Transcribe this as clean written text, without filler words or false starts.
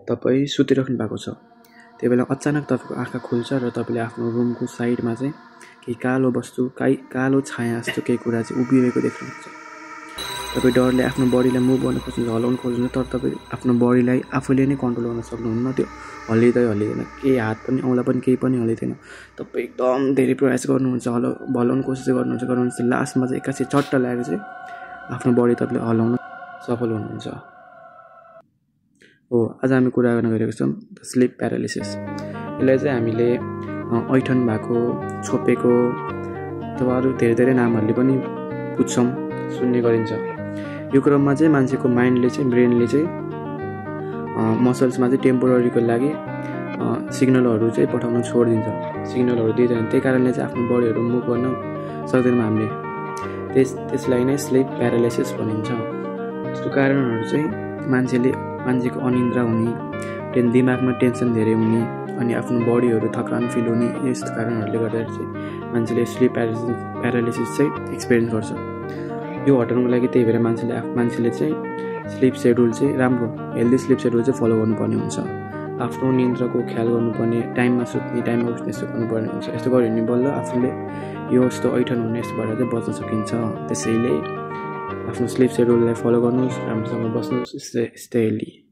तपाईँ सुतिराख्नु भएको छ, त्यही बेला अचानक तपाईँको आँखा खुल्छ र तपाईँले आफ्नो रुमको साइडमा चाहिँ केही कालो वस्तु, कालो छाया जस्तो केही कुरा चाहिँ उभिरहेको देख्नुहुन्छ। तपाईँ डरले आफ्नो बडीलाई मुभ गर्न खोज्नुहुन्छ, हल्लाउन खोज्नुहुन्छ, तर तपाईँ आफ्नो बडीलाई आफूले नै कन्ट्रोल गर्न सक्नुहुन्न। त्यो हल्लिँदैन, केही हात पनि औँला पनि केही पनि हल्लिँदैन। तपाईँ एकदम धेरै प्रयास गर्नुहुन्छ, हल्लाउन कोसिस गर्नुहुन्छ, लास्टमा चाहिँ एक्कासी चट्ट लागेर चाहिँ आफ्नो बडी तपाईँले हल्लाउन सफल हुनुहुन्छ। हो, आज हामी कुरा गर्न गइरहेको छौँ स्लिप प्यारालिसिस। यसलाई चाहिँ हामीले ऐठन भएको, छोपेको अथवा अरू धेरै नामहरूले पनि पुच्छौँ, सुन्ने गरिन्छ। यो क्रममा चाहिँ मान्छेको माइन्डले चाहिँ, ब्रेनले चाहिँ मसल्समा चाहिँ टेम्पोररीको लागि सिग्नलहरू चाहिँ पठाउन छोडिदिन्छ, सिग्नलहरू दिँदैन। त्यही कारणले चाहिँ आफ्नो बडीहरू मुभ गर्न सक्दैनौँ हामीले। त्यसलाई नै स्लिप प्यारालिसिस भनिन्छ। यसको कारणहरू चाहिँ मान्छेको अनिन्द्रा हुने, दिमागमा टेन्सन धेरै हुने, अनि आफ्नो बडीहरू थकान फिल हुने, यस्तो कारणहरूले गर्दाखेरि चाहिँ मान्छेले स्लिप प्यारालिसिस चाहिँ एक्सपिरियन्स गर्छ। यो हटाउनको लागि त्यही भएर मान्छेले चाहिँ स्लिप सेड्युल चाहिँ राम्रो, हेल्दी स्लिप सेड्युल चाहिँ फलो गर्नुपर्ने हुन्छ। आफ्नो निन्द्राको ख्याल गर्नुपर्ने, टाइममा सुत्ने, टाइममा उठ्ने, यस्तो गर्नुपर्ने हुन्छ। यस्तो गऱ्यो भने बल्ल आफूले यो यस्तो ऐठन हुने यस्तोबाट चाहिँ बच्न सकिन्छ। त्यसैले आफ्नो स्लिप सेड्युललाई फलो गर्नुहोस्, राम्रोसँग बस्नुहोस्, स्टे हेल्दी।